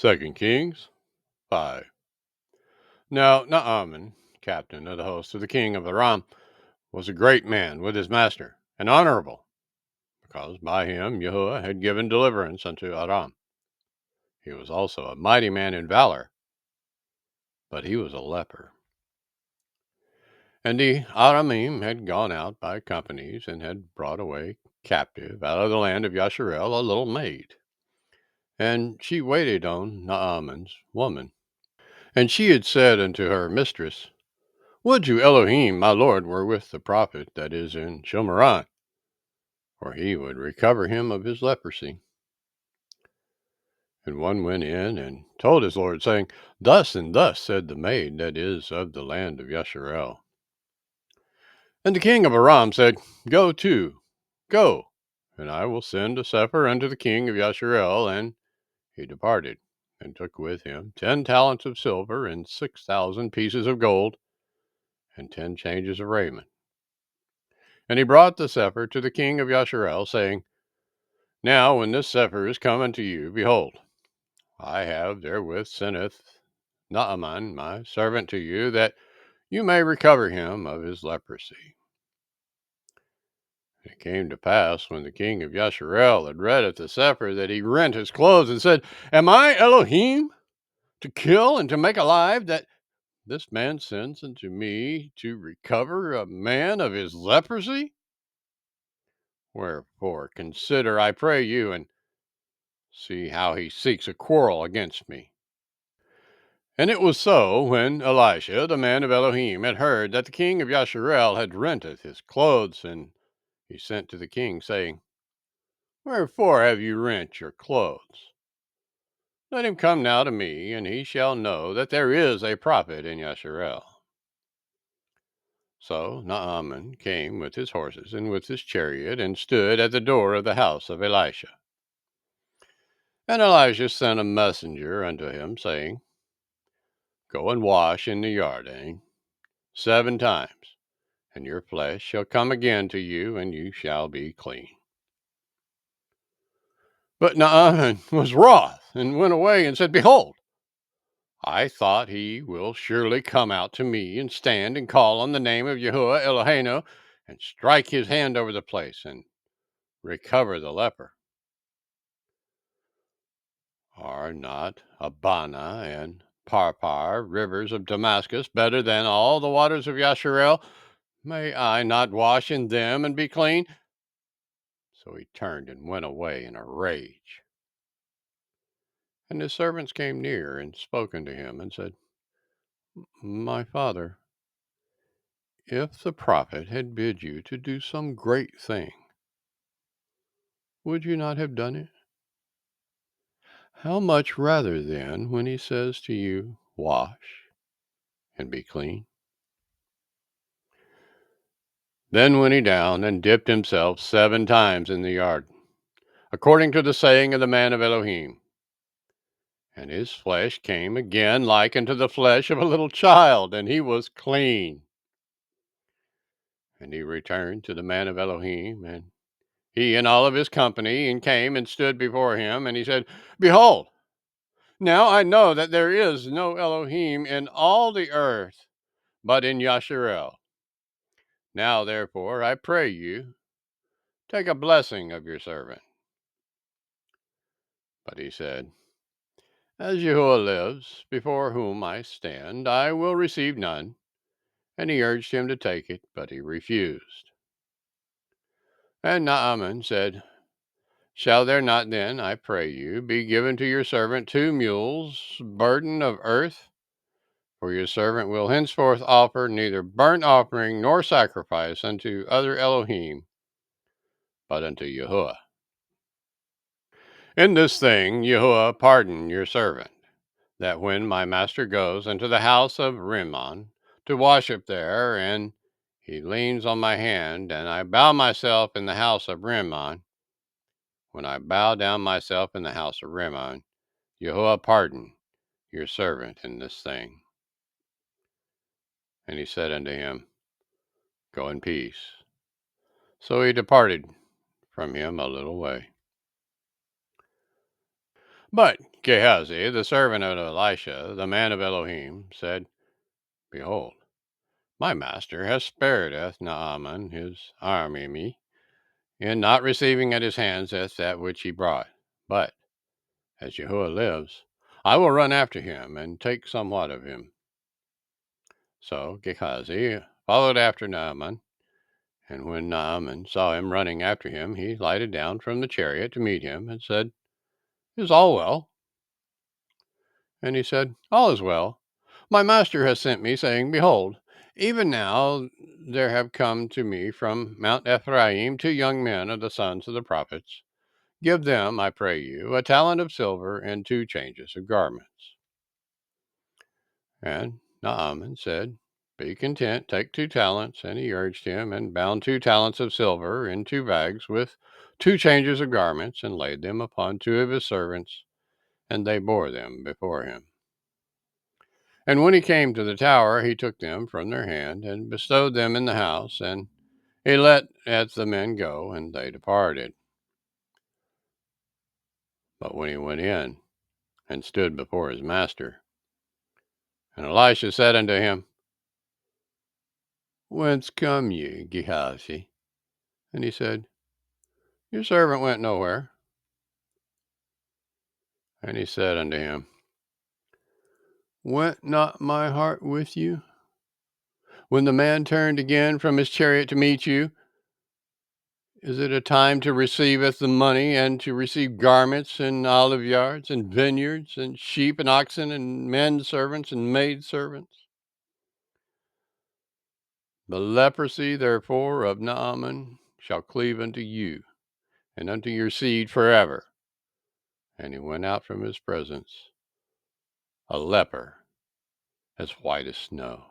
2 Kings 5. Now Naaman, captain of the host of the king of Aram, was a great man with his master, and honorable, because by him YAHUAH had given deliverance unto Aram. He was also a mighty man in valor, but he was a leper. And the Aramim had gone out by companies, and had brought away captive out of the land of Yasharel a little maid. And she waited on Naaman's woman. And she had said unto her mistress, Would you Elohim, my lord, were with the prophet that is in Shilmaron, for he would recover him of his leprosy. And one went in and told his lord, saying, Thus and thus said the maid that is of the land of Yasharel. And the king of Aram said, Go to, go, and I will send a Cepher unto the king of Yasharel. And he departed, and took with him 10 talents of silver, and 6,000 pieces of gold, and 10 changes of raiment. And he brought the Cepher to the king of Yasharel, saying, Now when this Cepher is come unto you, behold, I have therewith senteth Naaman my servant to you, that you may recover him of his leprosy. It came to pass, when the king of Yasharel had read at the Cepher, that he rent his clothes, and said, Am I Elohim, to kill and to make alive, that this man sends unto me to recover a man of his leprosy? Wherefore consider, I pray you, and see how he seeks a quarrel against me. And it was so, when Elisha, the man of Elohim, had heard that the king of Yasharel had rented his clothes, and he sent to the king, saying, Wherefore have you rent your clothes? Let him come now to me, and he shall know that there is a prophet in Yasharel. So Naaman came with his horses and with his chariot, and stood at the door of the house of Elisha. And Elisha sent a messenger unto him, saying, Go and wash in the Jordan 7 times, and your flesh shall come again to you, and you shall be clean. But Naaman was wroth, and went away, and said, Behold, I thought he will surely come out to me, and stand and call on the name of YAHUAH Eloheinu, and strike his hand over the place, and recover the leper. Are not Abana and Parpar, rivers of Damascus, better than all the waters of Yasharel? May I not wash in them and be clean? So he turned and went away in a rage. And his servants came near and spoke unto him, and said, My father, if the prophet had bid you to do some great thing, would you not have done it? How much rather then, when he says to you, Wash and be clean? Then went he down and dipped himself 7 times in the Jordan, according to the saying of the man of Elohim. And his flesh came again like unto the flesh of a little child, and he was clean. And he returned to the man of Elohim, and he and all of his company, and came and stood before him. And he said, Behold, now I know that there is no Elohim in all the earth, but in Yasharel. Now therefore, I pray you, take a blessing of your servant. But he said, As YAHUAH lives, before whom I stand, I will receive none. And he urged him to take it, but he refused. And Naaman said, Shall there not then, I pray you, be given to your servant 2 mules, burden of earth? For your servant will henceforth offer neither burnt offering nor sacrifice unto other Elohim, but unto YAHUAH. In this thing YAHUAH pardon your servant, that when my master goes into the house of Rimmon to worship there, and he leans on my hand, and I bow myself in the house of Rimmon, when I bow down myself in the house of Rimmon, YAHUAH pardon your servant in this thing. And he said unto him, Go in peace. So he departed from him a little way. But Gehazi, the servant of Elisha, the man of Elohim, said, Behold, my master has spared Naaman his army in not receiving at his hands that which he brought. But, as YAHUAH lives, I will run after him and take somewhat of him. So Gehazi followed after Naaman, and when Naaman saw him running after him, he lighted down from the chariot to meet him and said, Is all well? And he said, All is well. My master has sent me, saying, Behold, even now there have come to me from Mount Ephraim 2 young men of the sons of the prophets. Give them, I pray you, a talent of silver and 2 changes of garments. And Naaman said, Be content, take 2 talents. And he urged him, and bound 2 talents of silver in 2 bags with 2 changes of garments, and laid them upon 2 of his servants, and they bore them before him. And when he came to the tower, he took them from their hand, and bestowed them in the house, and he let the men go, and they departed. But when he went in and stood before his master, and Elisha said unto him, Whence come ye, Gehazi? And he said, Your servant went nowhere. And he said unto him, Went not my heart with you, when the man turned again from his chariot to meet you? Is it a time to receiveth the money, and to receive garments, and olive yards, and vineyards, and sheep, and oxen, and men servants, and maid servants? The leprosy, therefore, of Naaman shall cleave unto you, and unto your seed forever. And he went out from his presence, a leper, as white as snow.